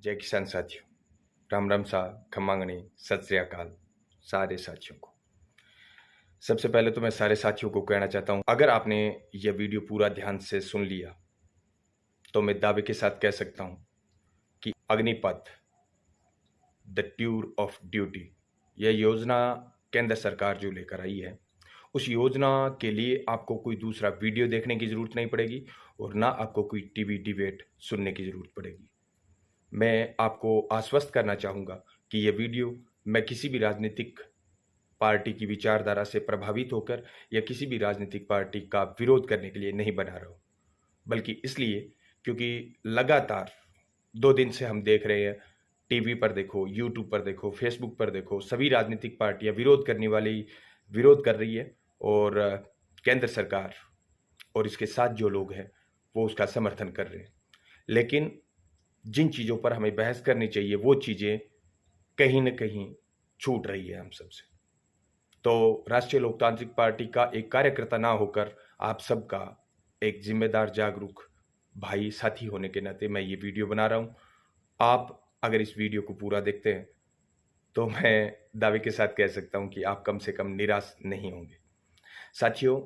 जय किसान साथियों, राम राम सा खम्मांगणी सत श्री अकाल सारे साथियों को। सबसे पहले तो मैं सारे साथियों को कहना चाहता हूं, अगर आपने यह वीडियो पूरा ध्यान से सुन लिया तो मैं दावे के साथ कह सकता हूं कि Agnipath the tour of duty, यह योजना केंद्र सरकार जो लेकर आई है, उस योजना के लिए आपको कोई दूसरा वीडियो देखने की ज़रूरत नहीं पड़ेगी और ना आपको कोई टीवी डिबेट सुनने की ज़रूरत पड़ेगी। मैं आपको आश्वस्त करना चाहूँगा कि ये वीडियो मैं किसी भी राजनीतिक पार्टी की विचारधारा से प्रभावित होकर या किसी भी राजनीतिक पार्टी का विरोध करने के लिए नहीं बना रहा हूँ, बल्कि इसलिए क्योंकि लगातार 2 दिन से हम देख रहे हैं, टीवी पर देखो, यूट्यूब पर देखो, फेसबुक पर देखो, सभी राजनीतिक पार्टियां विरोध करने वाली विरोध कर रही है और केंद्र सरकार और इसके साथ जो लोग हैं वो उसका समर्थन कर रहे हैं। लेकिन जिन चीज़ों पर हमें बहस करनी चाहिए वो चीज़ें कहीं न कहीं छूट रही है हम सबसे। तो राष्ट्रीय लोकतांत्रिक पार्टी का एक कार्यकर्ता ना होकर आप सबका एक जिम्मेदार जागरूक भाई साथी होने के नाते मैं ये वीडियो बना रहा हूँ। आप अगर इस वीडियो को पूरा देखते हैं तो मैं दावे के साथ कह सकता हूँ कि आप कम से कम निराश नहीं होंगे। साथियों,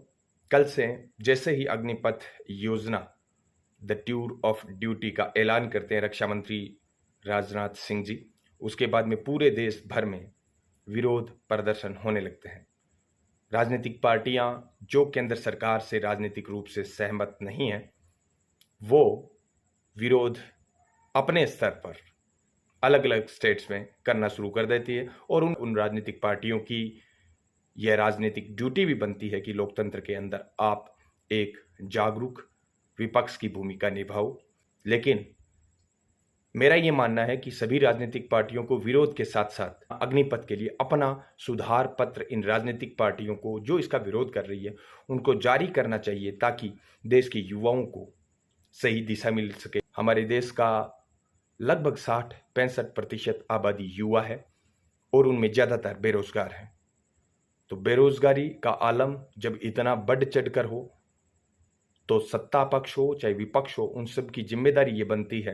कल से जैसे ही अग्निपथ योजना द टूर ऑफ ड्यूटी का ऐलान करते हैं रक्षा मंत्री राजनाथ सिंह जी, उसके बाद में पूरे देश भर में विरोध प्रदर्शन होने लगते हैं। राजनीतिक पार्टियां जो केंद्र सरकार से राजनीतिक रूप से सहमत नहीं हैं, वो विरोध अपने स्तर पर अलग अलग स्टेट्स में करना शुरू कर देती है और उन राजनीतिक पार्टियों की यह राजनीतिक ड्यूटी भी बनती है कि लोकतंत्र के अंदर आप एक जागरूक विपक्ष की भूमिका निभाओ। लेकिन मेरा ये मानना है कि सभी राजनीतिक पार्टियों को विरोध के साथ साथ अग्निपथ के लिए अपना सुधार पत्र इन राजनीतिक पार्टियों को जो इसका विरोध कर रही है उनको जारी करना चाहिए, ताकि देश के युवाओं को सही दिशा मिल सके। हमारे देश का लगभग 60-65% आबादी युवा है और उनमें ज़्यादातर बेरोजगार हैं। तो बेरोजगारी का आलम जब इतना बढ़ चढ़कर हो तो सत्ता पक्ष हो चाहे विपक्ष हो, उन सब की जिम्मेदारी ये बनती है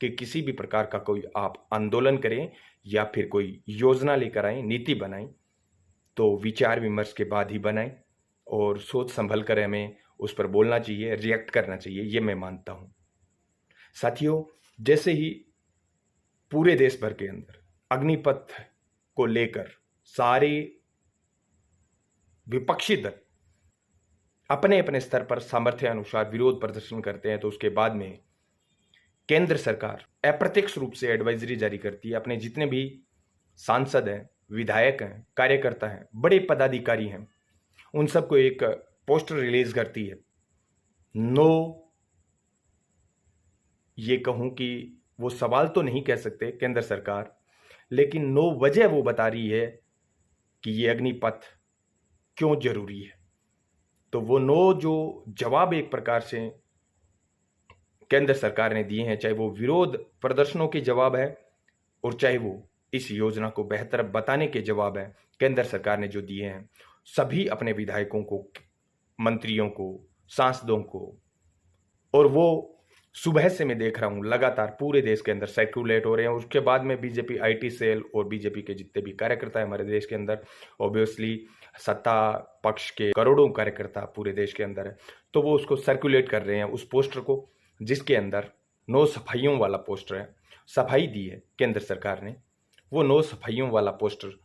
कि किसी भी प्रकार का कोई आप आंदोलन करें या फिर कोई योजना लेकर आएं, नीति बनाएं, तो विचार विमर्श के बाद ही बनाएं और सोच संभल कर हमें उस पर बोलना चाहिए, रिएक्ट करना चाहिए, ये मैं मानता हूं। साथियों, जैसे ही पूरे देश भर के अंदर अग्निपथ को लेकर सारे विपक्षी दल अपने अपने स्तर पर सामर्थ्य अनुसार विरोध प्रदर्शन करते हैं, तो उसके बाद में केंद्र सरकार अप्रत्यक्ष रूप से एडवाइजरी जारी करती है। अपने जितने भी सांसद हैं, विधायक हैं, कार्यकर्ता हैं, बड़े पदाधिकारी हैं, उन सबको एक पोस्टर रिलीज करती है। ये कहूं कि वो सवाल तो नहीं कह सकते केंद्र सरकार, लेकिन नो वजह वो बता रही है कि ये अग्निपथ क्यों जरूरी है। तो वो नो जो जवाब एक प्रकार से केंद्र सरकार ने दिए हैं, चाहे वो विरोध प्रदर्शनों के जवाब है और चाहे वो इस योजना को बेहतर बताने के जवाब है, केंद्र सरकार ने जो दिए हैं, सभी अपने विधायकों को, मंत्रियों को, सांसदों को, और वो सुबह से मैं देख रहा हूं लगातार पूरे देश के अंदर सर्कुलेट हो रहे हैं। उसके बाद में बीजेपी आईटी सेल और बीजेपी के जितने भी कार्यकर्ता है हमारे देश के अंदर, ऑब्वियसली सत्ता पक्ष के करोड़ों कार्यकर्ता पूरे देश के अंदर है, तो वो उसको सर्कुलेट कर रहे हैं उस पोस्टर को, जिसके अंदर 9 सफाइयों वाला पोस्टर है। सफाई दी है केंद्र सरकार ने, वो 9 सफाइयों वाला पोस्टर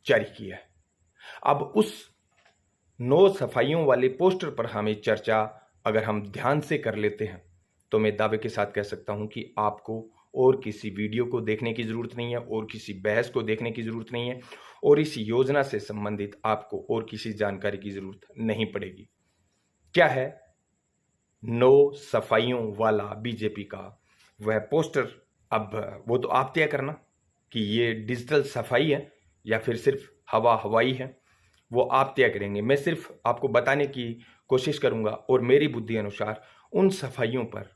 जारी किया है। अब उस 9 सफाइयों वाले पोस्टर पर हमें चर्चा अगर हम ध्यान से कर लेते हैं तो मैं दावे के साथ कह सकता हूं कि आपको और किसी वीडियो को देखने की ज़रूरत नहीं है और किसी बहस को देखने की ज़रूरत नहीं है और इस योजना से संबंधित आपको और किसी जानकारी की ज़रूरत नहीं पड़ेगी। क्या है 9 सफाइयों वाला बीजेपी का वह पोस्टर? अब वो तो आप तय करना कि ये डिजिटल सफाई है या फिर सिर्फ हवाई है, वो आप तय करेंगे। मैं सिर्फ आपको बताने की कोशिश करूंगा और मेरी बुद्धि अनुसार उन सफाइयों पर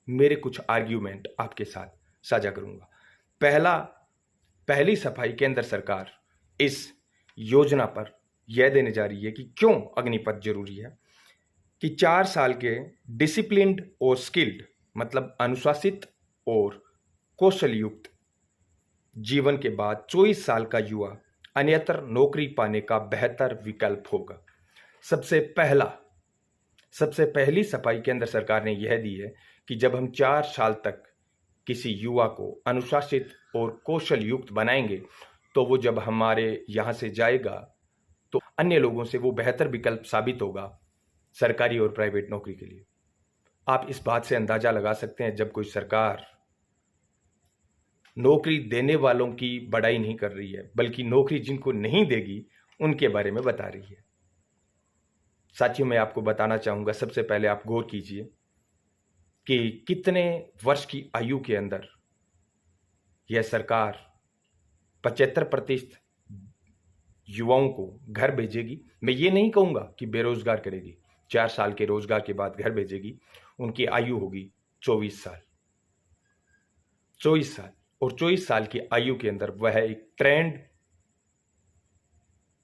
मेरे कुछ आर्ग्यूमेंट आपके साथ साझा करूंगा। पहली सफाई केंद्र सरकार इस योजना पर यह देने जा रही है कि क्यों अग्निपथ जरूरी है, कि 4 साल के डिसिप्लिन्ड और स्किल्ड, मतलब अनुशासित और कौशल युक्त जीवन के बाद 24 साल का युवा अन्यत्र नौकरी पाने का बेहतर विकल्प होगा। सबसे पहली सफाई केंद्र सरकार ने यह दी है कि जब हम 4 साल तक किसी युवा को अनुशासित और कौशल युक्त बनाएंगे तो वो जब हमारे यहाँ से जाएगा तो अन्य लोगों से वो बेहतर विकल्प साबित होगा सरकारी और प्राइवेट नौकरी के लिए। आप इस बात से अंदाजा लगा सकते हैं, जब कोई सरकार नौकरी देने वालों की बड़ाई नहीं कर रही है बल्कि नौकरी जिनको नहीं देगी उनके बारे में बता रही है। साथियों, मैं आपको बताना चाहूंगा, सबसे पहले आप गौर कीजिए कि कितने वर्ष की आयु के अंदर यह सरकार 75% युवाओं को घर भेजेगी। मैं ये नहीं कहूंगा कि बेरोजगार करेगी, 4 साल के रोजगार के बाद घर भेजेगी। उनकी आयु होगी 24 साल। 24 साल और 24 साल की आयु के अंदर वह एक ट्रेंड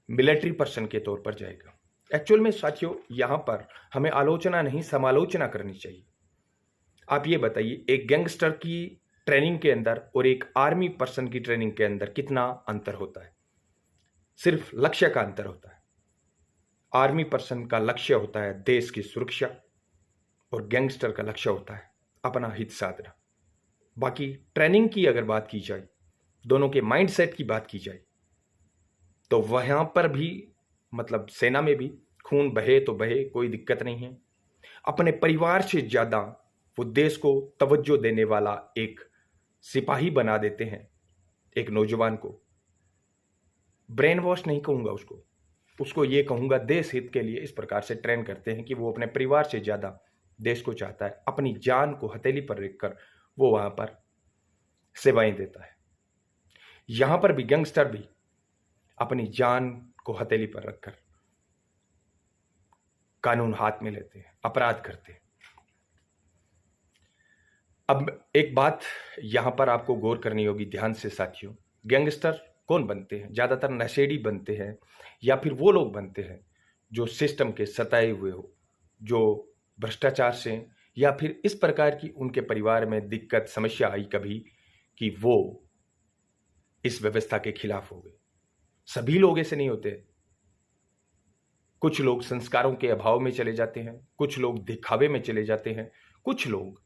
मिलिट्री पर्सन के तौर पर जाएगा। एक्चुअल में साथियों, यहां पर हमें आलोचना नहीं समालोचना करनी चाहिए। आप ये बताइए, एक गैंगस्टर की ट्रेनिंग के अंदर और एक आर्मी पर्सन की ट्रेनिंग के अंदर कितना अंतर होता है? सिर्फ लक्ष्य का अंतर होता है। आर्मी पर्सन का लक्ष्य होता है देश की सुरक्षा और गैंगस्टर का लक्ष्य होता है अपना हित साधना। बाकी ट्रेनिंग की अगर बात की जाए, दोनों के माइंडसेट की बात की जाए, तो वहां पर भी मतलब सेना में भी खून बहे तो बहे, कोई दिक्कत नहीं है। अपने परिवार से ज्यादा वो देश को तवज्जो देने वाला एक सिपाही बना देते हैं। एक नौजवान को ब्रेन वॉश नहीं कहूंगा, उसको ये कहूंगा देश हित के लिए इस प्रकार से ट्रेन करते हैं कि वो अपने परिवार से ज्यादा देश को चाहता है। अपनी जान को हथेली पर रखकर वो वहां पर सेवाएं देता है। यहां पर भी गैंगस्टर भी अपनी जान को हथेली पर रखकर कानून हाथ में लेते हैं, अपराध करते हैं। अब एक बात यहां पर आपको गौर करनी होगी ध्यान से साथियों। गैंगस्टर कौन बनते हैं? ज्यादातर नशेड़ी बनते हैं या फिर वो लोग बनते हैं जो सिस्टम के सताए हुए हो, जो भ्रष्टाचार से या फिर इस प्रकार की उनके परिवार में दिक्कत समस्या आई कभी कि वो इस व्यवस्था के खिलाफ हो गए। सभी लोग ऐसे नहीं होते। कुछ लोग संस्कारों के अभाव में चले जाते हैं, कुछ लोग दिखावे में चले जाते हैं, कुछ लोग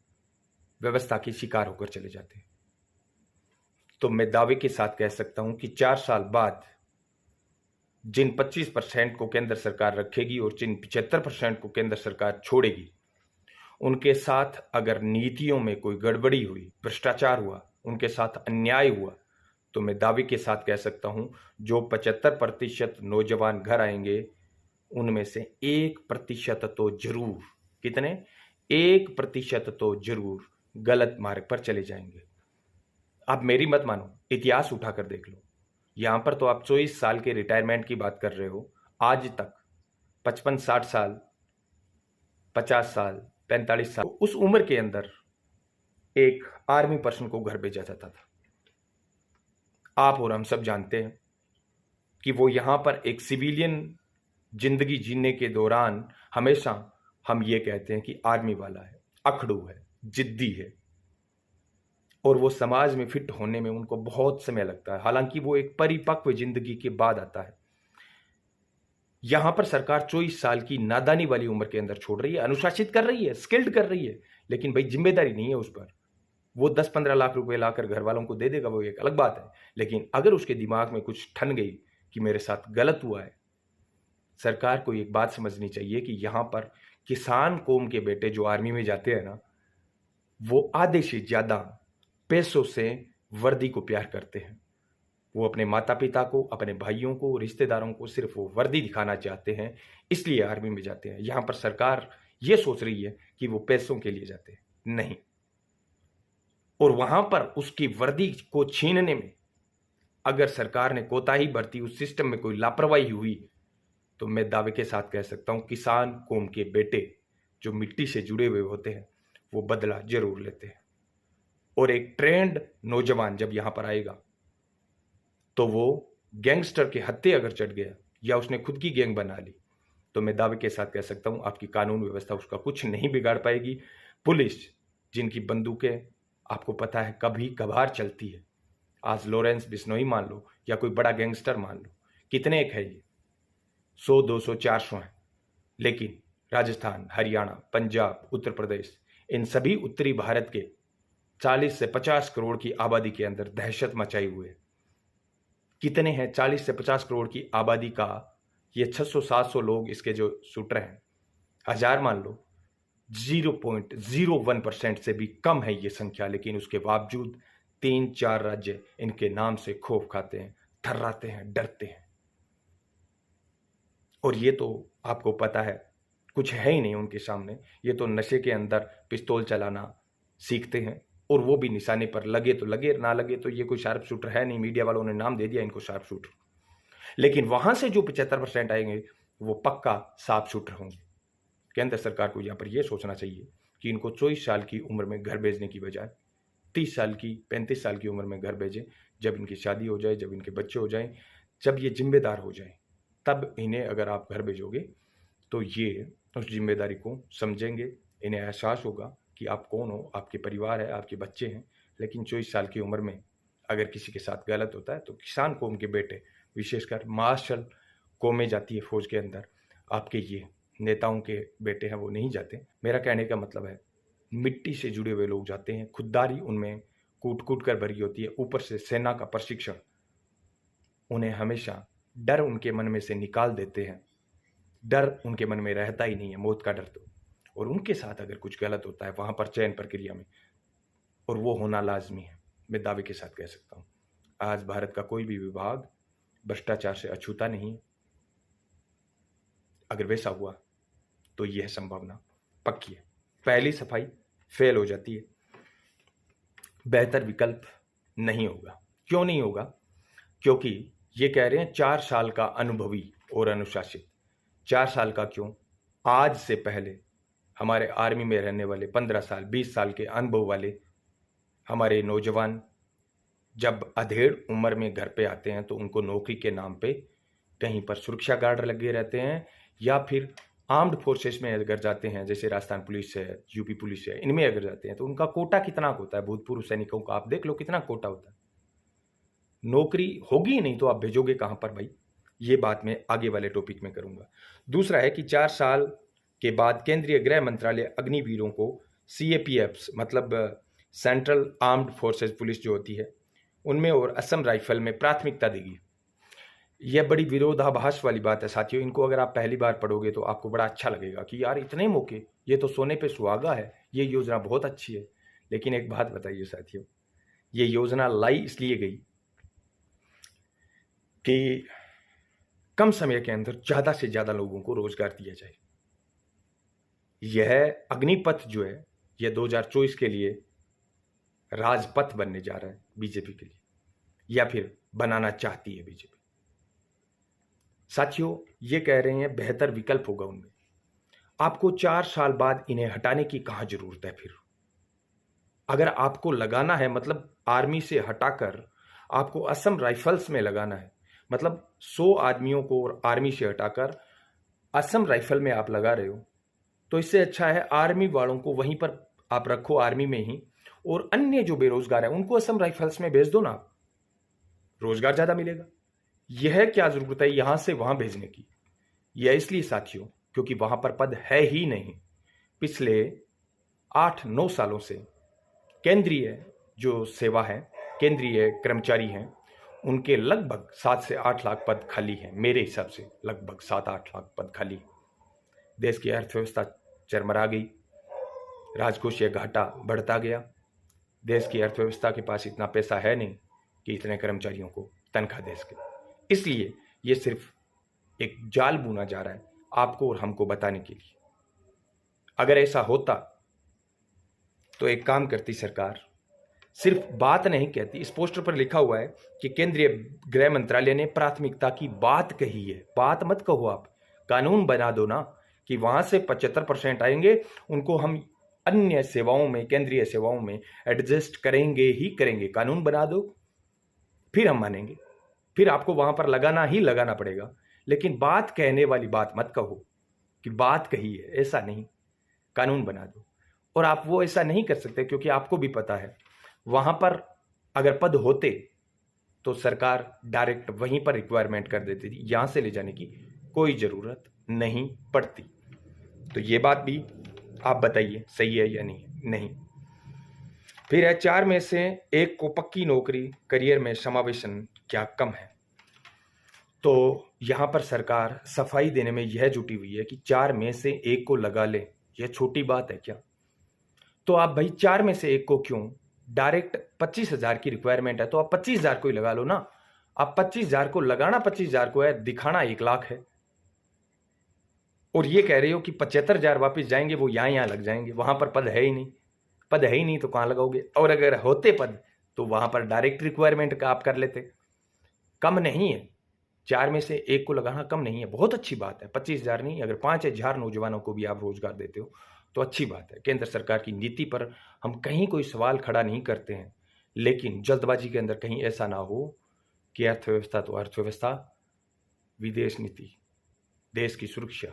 व्यवस्था के शिकार होकर चले जाते हैं। तो मैं दावे के साथ कह सकता हूं कि 4 साल बाद जिन 25% को केंद्र सरकार रखेगी और जिन 75% को केंद्र सरकार छोड़ेगी, उनके साथ अगर नीतियों में कोई गड़बड़ी हुई, भ्रष्टाचार हुआ, उनके साथ अन्याय हुआ, तो मैं दावे के साथ कह सकता हूं जो 75% नौजवान घर आएंगे उनमें से 1% तो जरूर, कितने? 1% तो जरूर गलत मार्ग पर चले जाएंगे। आप मेरी मत मानो, इतिहास उठाकर देख लो। यहां पर तो आप 24 साल के रिटायरमेंट की बात कर रहे हो, आज तक 55-60 साल, 50 साल, 45 साल, उस उम्र के अंदर एक आर्मी पर्सन को घर भेजा जाता था। आप और हम सब जानते हैं कि वो यहां पर एक सिविलियन जिंदगी जीने के दौरान हमेशा हम ये कहते हैं कि आर्मी वाला है, अखड़ू है, जिद्दी है, और वो समाज में फिट होने में उनको बहुत समय लगता है। हालांकि वो एक परिपक्व जिंदगी के बाद आता है। यहां पर सरकार 24 साल की नादानी वाली उम्र के अंदर छोड़ रही है, अनुशासित कर रही है, स्किल्ड कर रही है, लेकिन भाई जिम्मेदारी नहीं है उस पर। वो 10-15 लाख रुपए लाकर घर वालों को दे देगा, वो एक अलग बात है। लेकिन अगर उसके दिमाग में कुछ ठन गई कि मेरे साथ गलत हुआ है, सरकार को एक बात समझनी चाहिए कि यहां पर किसान कौम के बेटे जो आर्मी में जाते हैं ना, वो आधे से ज्यादा पैसों से वर्दी को प्यार करते हैं। वो अपने माता पिता को, अपने भाइयों को, रिश्तेदारों को सिर्फ वो वर्दी दिखाना चाहते हैं, इसलिए आर्मी में जाते हैं। यहां पर सरकार ये सोच रही है कि वो पैसों के लिए जाते हैं, नहीं। और वहां पर उसकी वर्दी को छीनने में अगर सरकार ने कोताही बरती, उस सिस्टम में कोई लापरवाही हुई, तो मैं दावे के साथ कह सकता हूं किसान कौम के बेटे जो मिट्टी से जुड़े हुए होते हैं वो बदला जरूर लेते हैं। और एक ट्रेंड नौजवान जब यहां पर आएगा तो वो गैंगस्टर के हत्थे अगर चढ़ गया या उसने खुद की गैंग बना ली, तो मैं दावे के साथ कह सकता हूं आपकी कानून व्यवस्था उसका कुछ नहीं बिगाड़ पाएगी। पुलिस जिनकी बंदूकें आपको पता है कभी कभार चलती है। आज लॉरेंस बिश्नोई मान लो या कोई बड़ा गैंगस्टर मान लो, कितने एक है ये, 100, 200, 400 हैं। लेकिन राजस्थान, हरियाणा, पंजाब, उत्तर प्रदेश, इन सभी उत्तरी भारत के 40 से 50 करोड़ की आबादी के अंदर दहशत मचाई हुए है। कितने हैं 40 से 50 करोड़ की आबादी का, ये 600-700 लोग इसके जो शूटर हैं, 1000 मान लो, 0.01% से भी कम है ये संख्या। लेकिन उसके बावजूद 3-4 राज्य इनके नाम से खौफ खाते हैं, थर्राते हैं, डरते हैं। और ये तो आपको पता है कुछ है ही नहीं उनके सामने। ये तो नशे के अंदर पिस्तौल चलाना सीखते हैं, और वो भी निशाने पर लगे तो लगे, ना लगे तो ये कोई शार्प शूटर है नहीं। मीडिया वालों ने नाम दे दिया इनको शार्प शूटर, लेकिन वहां से जो 75% आएंगे वो पक्का शार्प शूटर होंगे। केंद्र सरकार को यहाँ पर यह सोचना चाहिए कि इनको 24 साल की उम्र में घर भेजने की बजाय 30 साल की, 35 साल की उम्र में घर भेजें। जब इनकी शादी हो जाए, जब इनके बच्चे हो जाएं, जब ये जिम्मेदार हो जाए, तब इन्हें अगर आप घर भेजोगे तो ये उस जिम्मेदारी को समझेंगे। इन्हें एहसास होगा कि आप कौन हो, आपके परिवार है, आपके बच्चे हैं। लेकिन 24 साल की उम्र में अगर किसी के साथ गलत होता है तो किसान कौम के बेटे, विशेषकर मार्शल कौमें जाती है फौज के अंदर, आपके ये नेताओं के बेटे हैं वो नहीं जाते। मेरा कहने का मतलब है मिट्टी से जुड़े हुए लोग जाते हैं, खुददारी उनमें कूट कूट कर भरी होती है, ऊपर से सेना का प्रशिक्षण उन्हें हमेशा डर उनके मन में से निकाल देते हैं। डर उनके मन में रहता ही नहीं है, मौत का डर तो। और उनके साथ अगर कुछ गलत होता है वहां पर चयन प्रक्रिया में, और वो होना लाजमी है, मैं दावे के साथ कह सकता हूं। आज भारत का कोई भी विभाग भ्रष्टाचार से अछूता नहीं है। अगर वैसा हुआ तो यह संभावना पक्की है, पहली सफाई फेल हो जाती है। बेहतर विकल्प नहीं होगा। क्यों नहीं होगा? क्योंकि ये कह रहे हैं 4 साल का अनुभवी और अनुशासित। 4 साल का क्यों? आज से पहले हमारे आर्मी में रहने वाले 15 साल, 20 साल के अनुभव वाले हमारे नौजवान जब अधेड़ उम्र में घर पे आते हैं तो उनको नौकरी के नाम पे कहीं पर सुरक्षा गार्ड लगे रहते हैं, या फिर आर्म्ड फोर्सेस में अगर जाते हैं, जैसे राजस्थान पुलिस है, यूपी पुलिस है, इनमें अगर जाते हैं तो उनका कोटा कितना होता है? भूतपूर्व सैनिकों का आप देख लो कितना कोटा होता है। नौकरी होगी नहीं तो आप भेजोगे कहां पर भाई? ये बात मैं आगे वाले टॉपिक में करूंगा। दूसरा है कि 4 साल के बाद केंद्रीय गृह मंत्रालय अग्निवीरों को CAPF मतलब सेंट्रल आर्म्ड फोर्सेस पुलिस जो होती है उनमें और असम राइफल में प्राथमिकता देगी। यह बड़ी विरोधाभास वाली बात है साथियों। इनको अगर आप पहली बार पढ़ोगे तो आपको बड़ा अच्छा लगेगा कि यार इतने मौके, ये तो सोने पे सुहागा है, ये योजना बहुत अच्छी है। लेकिन एक बात बताइए साथियों, ये योजना लाई इसलिए गई कि कम समय के अंदर ज्यादा से ज्यादा लोगों को रोजगार दिया जाए। यह अग्निपथ जो है यह 2024 के लिए राजपथ बनने जा रहा है बीजेपी के लिए, या फिर बनाना चाहती है बीजेपी। साथियों ये कह रहे हैं बेहतर विकल्प होगा उनमें। आपको 4 साल बाद इन्हें हटाने की कहां जरूरत है? फिर अगर आपको लगाना है, मतलब आर्मी से हटाकर आपको असम राइफल्स में लगाना है, मतलब 100 आदमियों को आर्मी से हटाकर असम राइफल में आप लगा रहे हो, तो इससे अच्छा है आर्मी वालों को वहीं पर आप रखो, आर्मी में ही, और अन्य जो बेरोजगार है उनको असम राइफल्स में भेज दो ना, रोजगार ज्यादा मिलेगा। यह क्या जरूरत है यहां से वहां भेजने की? यह इसलिए साथियों क्योंकि वहां पर पद है ही नहीं। पिछले 8-9 सालों से केंद्रीय जो सेवा है, केंद्रीय कर्मचारी हैं, उनके लगभग 7 से 8 लाख पद खाली हैं। मेरे हिसाब से लगभग 7-8 लाख पद खाली। देश की अर्थव्यवस्था चरमरा गई, राजकोषीय घाटा बढ़ता गया। देश की अर्थव्यवस्था के पास इतना पैसा है नहीं कि इतने कर्मचारियों को तनख्वाह दे सके। इसलिए ये सिर्फ एक जाल बुना जा रहा है आपको और हमको बताने के लिए। अगर ऐसा होता तो एक काम करती सरकार, सिर्फ बात नहीं कहती। इस पोस्टर पर लिखा हुआ है कि केंद्रीय गृह मंत्रालय ने प्राथमिकता की बात कही है। बात मत कहो आप, कानून बना दो ना कि वहां से 75% आएंगे, उनको हम अन्य सेवाओं में, केंद्रीय सेवाओं में एडजस्ट करेंगे ही करेंगे। कानून बना दो, फिर हम मानेंगे, फिर आपको वहां पर लगाना ही लगाना पड़ेगा। लेकिन बात कहने वाली बात मत कहो कि बात कही है, ऐसा नहीं, कानून बना दो। और आप वो ऐसा नहीं कर सकते क्योंकि आपको भी पता है वहां पर अगर पद होते तो सरकार डायरेक्ट वहीं पर रिक्वायरमेंट कर देती थी, यहां से ले जाने की कोई जरूरत नहीं पड़ती। तो ये बात भी आप बताइए सही है या नहीं। फिर है 4 में से 1 को पक्की नौकरी, करियर में समावेशन क्या कम है? तो यहां पर सरकार सफाई देने में यह जुटी हुई है कि 4 में से 1 को लगा ले। यह छोटी बात है क्या? तो आप भाई 4 में से 1 को क्यों, डायरेक्ट 25,000 की रिक्वायरमेंट है तो आप 25,000 को ही लगा लो ना। आप 25,000 को लगाना 25,000 को है, दिखाना 1 लाख है, और ये कह रहे हो कि 75,000 वापस जाएंगे, वो यहां लग जाएंगे। वहां पर पद है ही नहीं, पद है ही नहीं तो कहां लगाओगे? और अगर होते पद तो वहां पर डायरेक्ट रिक्वायरमेंट का आप कर लेते। कम नहीं है, 4 में से 1 को लगाना कम नहीं है, बहुत अच्छी बात है। 25,000 नहीं, अगर 5,000 नौजवानों को भी आप रोजगार देते हो तो अच्छी बात है। केंद्र सरकार की नीति पर हम कहीं कोई सवाल खड़ा नहीं करते हैं, लेकिन जल्दबाजी के अंदर कहीं ऐसा ना हो कि अर्थव्यवस्था तो अर्थव्यवस्था, विदेश नीति, देश की सुरक्षा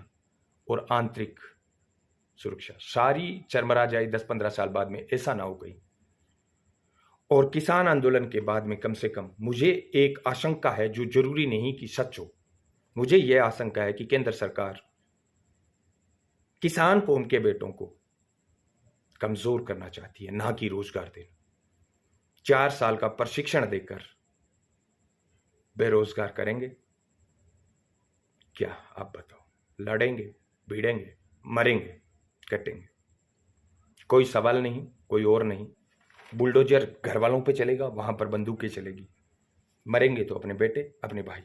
और आंतरिक सुरक्षा सारी चरमरा जाए 10-15 साल बाद में, ऐसा ना हो गई। और किसान आंदोलन के बाद में कम से कम मुझे एक आशंका है, जो जरूरी नहीं कि सच हो, मुझे यह आशंका है कि केंद्र सरकार किसान कौम के बेटों को कमजोर करना चाहती है, ना कि रोजगार देना। 4 साल का प्रशिक्षण देकर बेरोजगार करेंगे क्या? आप बताओ। लड़ेंगे, भिड़ेंगे, मरेंगे, कटेंगे, कोई सवाल नहीं, कोई और नहीं। बुलडोजर घर वालों पे चलेगा, वहां पर बंदूकें चलेगी। मरेंगे तो अपने बेटे, अपने भाई।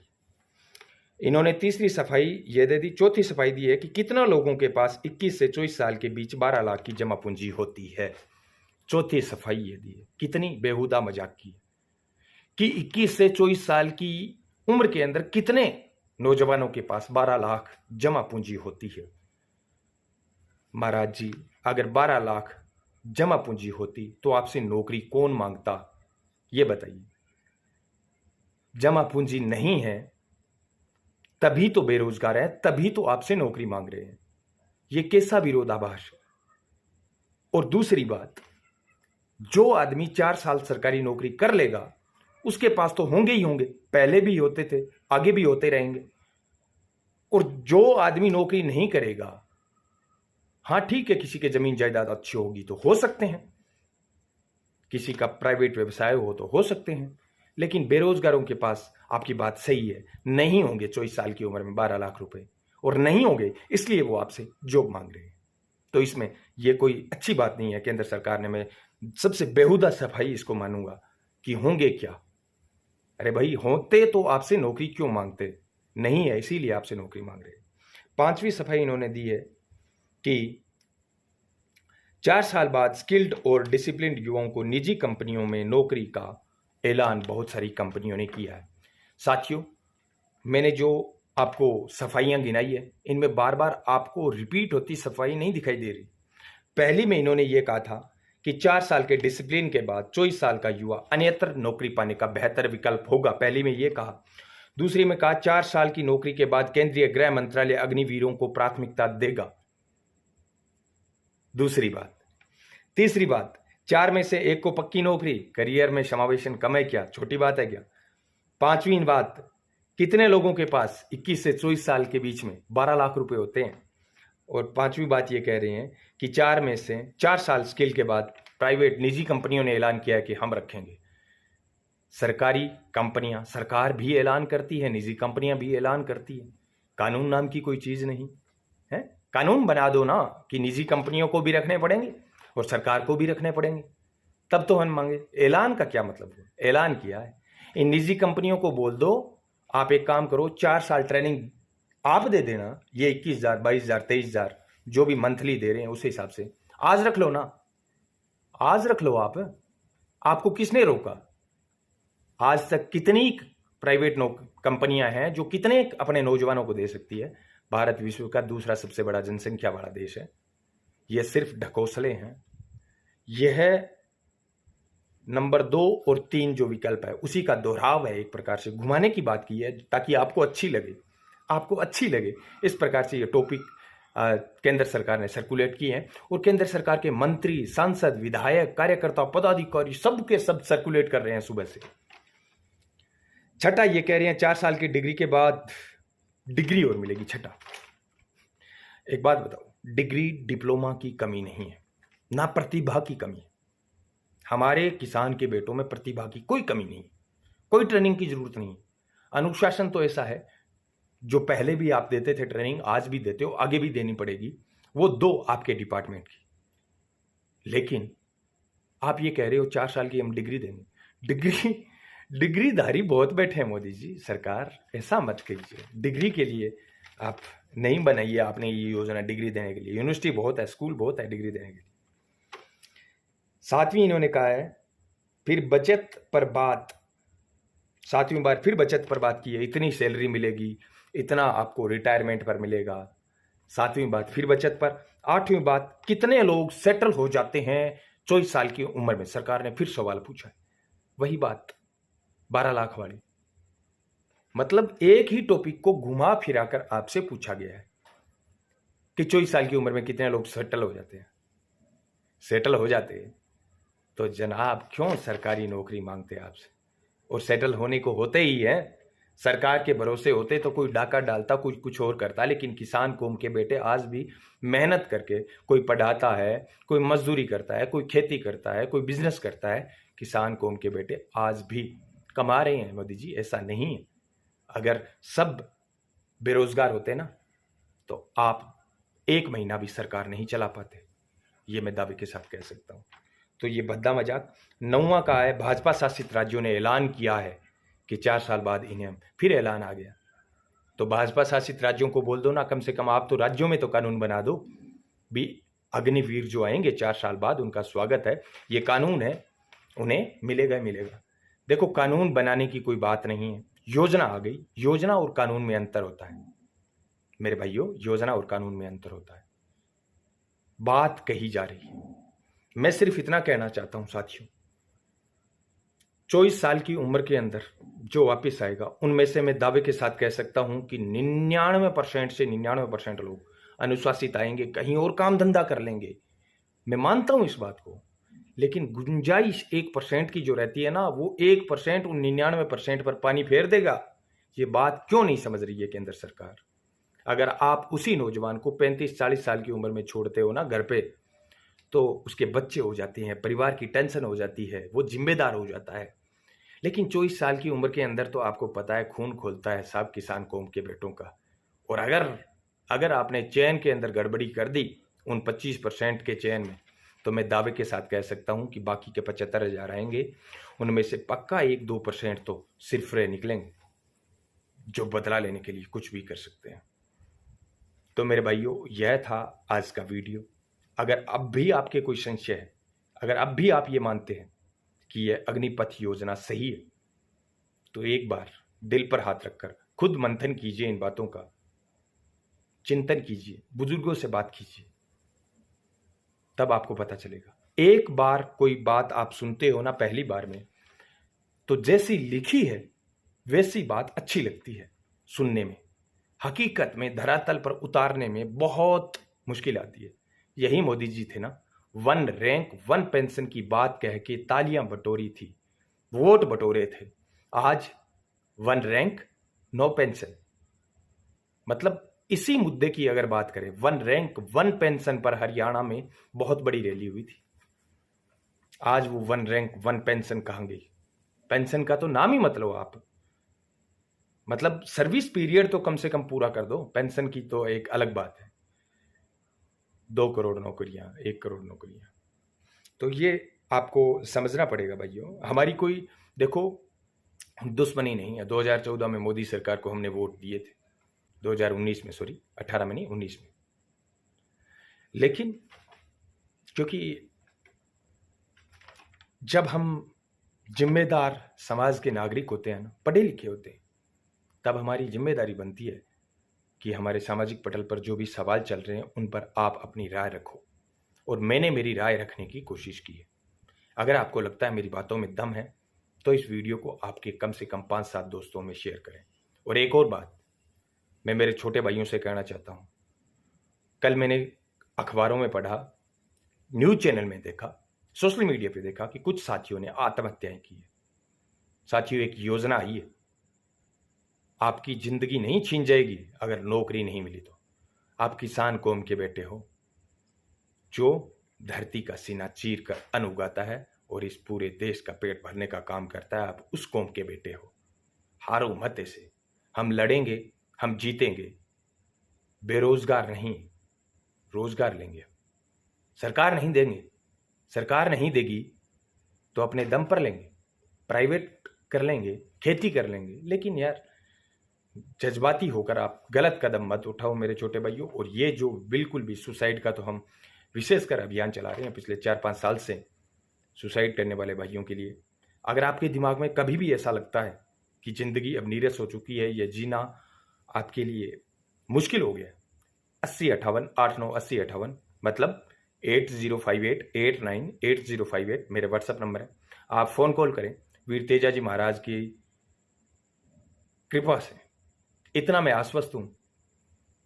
इन्होंने तीसरी सफाई ये दे दी। चौथी सफाई दी है कि कितना लोगों के पास 21 से 24 साल के बीच 12 लाख की जमा पूंजी होती है। चौथी सफाई ये दी है। कितनी बेहुदा मजाक की कि 21 से 24 साल की उम्र के अंदर कितने नौजवानों के पास 12 लाख जमा पूंजी होती है। महाराज जी, अगर 12 लाख जमा पूंजी होती तो आपसे नौकरी कौन मांगता, ये बताइए। जमा पूंजी नहीं है तभी तो बेरोजगार है, तभी तो आपसे नौकरी मांग रहे हैं। ये कैसा विरोधाभास। और दूसरी बात, जो आदमी 4 साल सरकारी नौकरी कर लेगा उसके पास तो होंगे ही होंगे, पहले भी होते थे, आगे भी होते रहेंगे। और जो आदमी नौकरी नहीं करेगा, हां ठीक है, किसी के जमीन जायदाद अच्छी होगी तो हो सकते हैं, किसी का प्राइवेट व्यवसाय हो सकते हैं, लेकिन बेरोजगारों के पास आपकी बात सही है, नहीं होंगे 24 साल की उम्र में 12 लाख रुपए, और नहीं होंगे इसलिए वो आपसे जॉब मांग रहे हैं। तो इसमें ये कोई अच्छी बात नहीं है केंद्र सरकार ने। मैं सबसे बेहुदा सफाई इसको मानूंगा कि होंगे क्या। अरे भाई, होते तो आपसे नौकरी क्यों मांगते? नहीं है इसीलिए आपसे नौकरी मांग रहे हैं। 5वीं सफाई इन्होंने दी है कि 4 साल बाद स्किल्ड और डिसिप्लिन्ड युवाओं को निजी कंपनियों में नौकरी का ऐलान बहुत सारी कंपनियों ने किया है। साथियों, मैंने जो आपको सफाइयां गिनाई है, इनमें बार बार आपको रिपीट होती सफाई नहीं दिखाई दे रही। पहली में इन्होंने ये कहा था कि 4 साल के डिसिप्लिन के बाद 24 साल का युवा अन्यत्र नौकरी पाने का बेहतर विकल्प होगा, पहली में ये कहा। दूसरी में कहा 4 साल की नौकरी के बाद केंद्रीय गृह मंत्रालय अग्निवीरों को प्राथमिकता देगा। दूसरी बात। तीसरी बात, 4 में से 1 को पक्की नौकरी, करियर में समावेशन कम है क्या? छोटी बात है क्या? 5वीं बात, कितने लोगों के पास 21 से 24 साल के बीच में 12 लाख रुपए होते हैं? और 5वीं बात ये कह रहे हैं कि 4 में से 4 साल स्किल के बाद प्राइवेट निजी कंपनियों ने ऐलान किया कि हम रखेंगे। सरकारी कंपनियां, सरकार भी ऐलान करती है, निजी कंपनियां भी ऐलान करती है। कानून नाम की कोई चीज नहीं है। कानून बना दो ना कि निजी कंपनियों को भी रखने पड़ेंगे और सरकार को भी रखने पड़ेंगे, तब तो हम मांगे। ऐलान का क्या मतलब है? ऐलान किया है। इन निजी कंपनियों को बोल दो, आप एक काम करो, 4 साल ट्रेनिंग आप दे देना, ये 21,000, 22,000, 23,000 जो भी मंथली दे रहे हैं उस हिसाब से आज रख लो ना, आज रख लो। आपको किसने रोका? आज तक कितनी प्राइवेट कंपनियां हैं जो कितने अपने नौजवानों को दे सकती है? भारत विश्व का दूसरा सबसे बड़ा जनसंख्या वाला देश है। यह सिर्फ ढकोसले हैं। यह नंबर 2 और 3 जो विकल्प है उसी का दोहराव है, एक प्रकार से घुमाने की बात की है ताकि आपको अच्छी लगे, आपको अच्छी लगे। इस प्रकार से ये टॉपिक केंद्र सरकार ने सर्कुलेट की हैं और केंद्र सरकार के मंत्री, सांसद, विधायक, कार्यकर्ता, पदाधिकारी सब के सब सर्कुलेट कर रहे हैं सुबह से। छठा ये कह रहे हैं 4 साल की डिग्री के बाद डिग्री और मिलेगी। छठा, एक बात बताओ, डिग्री डिप्लोमा की कमी नहीं है, ना प्रतिभा की कमी है। हमारे किसान के बेटों में प्रतिभा की कोई कमी नहीं, कोई ट्रेनिंग की जरूरत नहीं। अनुशासन तो ऐसा है, जो पहले भी आप देते थे ट्रेनिंग, आज भी देते हो, आगे भी देनी पड़ेगी, वो दो आपके डिपार्टमेंट की। लेकिन आप ये कह रहे हो 4 साल की हम डिग्री देंगे। डिग्रीधारी बहुत बैठे हैं मोदी जी, सरकार ऐसा मत कीजिए। डिग्री के लिए आप नहीं बनाइए आपने ये योजना डिग्री देने के लिए। यूनिवर्सिटी बहुत है, स्कूल बहुत है डिग्री देने के लिए। 7वीं इन्होंने कहा है, फिर बचत पर बात, 7वीं बार फिर बचत पर बात की है। इतनी सैलरी मिलेगी, इतना आपको रिटायरमेंट पर मिलेगा। 7वीं बात फिर बचत पर। 8वीं बात, कितने लोग सेटल हो जाते हैं 24 साल की उम्र में, सरकार ने फिर सवाल पूछा है। वही बात 12 लाख वाली। मतलब एक ही टॉपिक को घुमा फिराकर आपसे पूछा गया है कि 24 साल की उम्र में कितने लोग सेटल हो जाते हैं। सेटल हो जाते हैं तो जनाब क्यों सरकारी नौकरी मांगते हैं आपसे? और सेटल होने को होते ही है, सरकार के भरोसे होते तो कोई डाका डालता, कुछ और करता। लेकिन किसान कौम के बेटे आज भी मेहनत करके, कोई पढ़ाता है, कोई मजदूरी करता है, कोई खेती करता है, कोई बिजनेस करता है। किसान कौम के बेटे आज भी कमा रहे हैं मोदी जी, ऐसा नहीं है। अगर सब बेरोजगार होते ना तो आप 1 महीना भी सरकार नहीं चला पाते, ये मैं दावे के साथ कह सकता हूं। तो ये भद्दा मजाक 9वां का है, भाजपा शासित राज्यों ने ऐलान किया है कि 4 साल बाद इन्हें, फिर ऐलान आ गया। तो भाजपा शासित राज्यों को बोल दो ना, कम से कम आप तो राज्यों में तो कानून बना दो भी। अग्निवीर जो आएंगे 4 साल बाद, उनका स्वागत है, ये कानून है, उन्हें मिलेगा मिलेगा। देखो, कानून बनाने की कोई बात नहीं है, योजना आ गई। योजना और कानून में अंतर होता है मेरे भाइयों, योजना और कानून में अंतर होता है। बात कही जा रही है, मैं सिर्फ इतना कहना चाहता हूं साथियों, 24 साल की उम्र के अंदर जो वापस आएगा, उनमें से मैं दावे के साथ कह सकता हूं कि 99% से 99% लोग अनुशासित आएंगे, कहीं और काम धंधा कर लेंगे। मैं मानता हूं इस बात को, लेकिन गुंजाइश 1% की जो रहती है ना, वो 1% उन 99% पर पानी फेर देगा। ये बात क्यों नहीं समझ रही है केंद्र सरकार? अगर आप उसी नौजवान को 35-40 साल की उम्र में छोड़ते हो ना घर पे, तो उसके बच्चे हो जाते हैं, परिवार की टेंशन हो जाती है, वो जिम्मेदार हो जाता है। लेकिन 24 साल की उम्र के अंदर तो आपको पता है खून खोलता है सब किसान कौम के बेटों का। और अगर आपने चयन के अंदर गड़बड़ी कर दी उन 25% के चयन में, तो मैं दावे के साथ कह सकता हूं कि बाकी के 75,000 आएंगे, उनमें से पक्का 1-2% तो सिर्फ रहे निकलेंगे, जो बदला लेने के लिए कुछ भी कर सकते हैं। तो मेरे भाइयों, यह था आज का वीडियो। अगर अब भी आपके कोई संशय है, अगर अब भी आप ये मानते हैं कि यह अग्निपथ योजना सही है, तो एक बार दिल पर हाथ रखकर खुद मंथन कीजिए, इन बातों का चिंतन कीजिए, बुजुर्गों से बात कीजिए, तब आपको पता चलेगा। एक बार कोई बात आप सुनते हो ना पहली बार में, तो जैसी लिखी है वैसी बात अच्छी लगती है सुनने में, हकीकत में धरातल पर उतारने में बहुत मुश्किल आती है। यही मोदी जी थे ना, 1 रैंक 1 पेंशन की बात कह के तालियां बटोरी थी, वोट बटोरे थे। आज 1 रैंक 9 पेंशन, मतलब इसी मुद्दे की अगर बात करें, 1 रैंक 1 पेंशन पर हरियाणा में बहुत बड़ी रैली हुई थी। आज वो 1 रैंक 1 पेंशन कहां गई? पेंशन का तो नाम ही मत लो आप, मतलब सर्विस पीरियड तो कम से कम पूरा कर दो। पेंशन की तो एक अलग बात है, 2 करोड़ नौकरियां, 1 करोड़ नौकरियां, तो ये आपको समझना पड़ेगा भाइयों। हमारी कोई देखो दुश्मनी नहीं है। 2014 में मोदी सरकार को हमने वोट दिए थे, 2019 में, सॉरी 18 में नहीं 19 में। लेकिन क्योंकि जब हम जिम्मेदार समाज के नागरिक होते हैं ना, पढ़े लिखे होते हैं, तब हमारी जिम्मेदारी बनती है कि हमारे सामाजिक पटल पर जो भी सवाल चल रहे हैं उन पर आप अपनी राय रखो। और मैंने मेरी राय रखने की कोशिश की है। अगर आपको लगता है मेरी बातों में दम है, तो इस वीडियो को आपके कम से कम 5-7 दोस्तों में शेयर करें। और एक और बात मैं मेरे छोटे भाइयों से कहना चाहता हूं, कल मैंने अखबारों में पढ़ा, न्यूज़ चैनल में देखा, सोशल मीडिया पे देखा कि कुछ साथियों ने आत्महत्याएं की है। साथियों, एक योजना आई है, आपकी ज़िंदगी नहीं छीन जाएगी अगर नौकरी नहीं मिली तो। आप किसान कौम के बेटे हो, जो धरती का सीना चीर कर अन्न उगाता है और इस पूरे देश का पेट भरने का काम करता है। आप उस कौम के बेटे हो। हारो मत ऐसे, हम लड़ेंगे, हम जीतेंगे। बेरोजगार नहीं, रोजगार लेंगे। सरकार नहीं देंगे, सरकार नहीं देगी तो अपने दम पर लेंगे, प्राइवेट कर लेंगे, खेती कर लेंगे। लेकिन यार, जज्बाती होकर आप गलत कदम मत उठाओ मेरे छोटे भाइयों। और ये जो बिल्कुल भी सुसाइड का तो हम विशेषकर अभियान चला रहे हैं पिछले 4-5 साल से, सुसाइड करने वाले भाइयों के लिए। अगर आपके दिमाग में कभी भी ऐसा लगता है कि ज़िंदगी अब नीरस हो चुकी है या जीना आपके लिए मुश्किल हो गया, 8058 मतलब 8058898058 मेरे व्हाट्सएप नंबर है। आप फ़ोन कॉल करें। वीर तेजा जी महाराज की कृपा से इतना मैं आश्वस्त हूं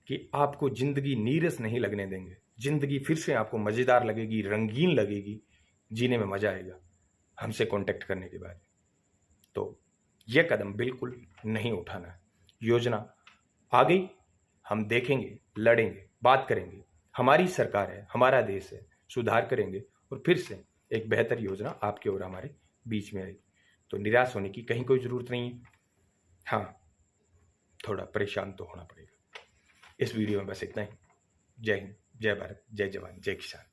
कि आपको जिंदगी नीरस नहीं लगने देंगे। जिंदगी फिर से आपको मज़ेदार लगेगी, रंगीन लगेगी, जीने में मज़ा आएगा हमसे कांटेक्ट करने के बाद। तो यह कदम बिल्कुल नहीं उठाना है। योजना आ गई, हम देखेंगे, लड़ेंगे, बात करेंगे। हमारी सरकार है, हमारा देश है, सुधार करेंगे और फिर से एक बेहतर योजना आपके और हमारे बीच में आएगी। तो निराश होने की कहीं कोई ज़रूरत नहीं है। हाँ, थोड़ा परेशान तो होना पड़ेगा। इस वीडियो में बस इतना ही। जय हिंद, जय भारत, जय जवान, जय किसान।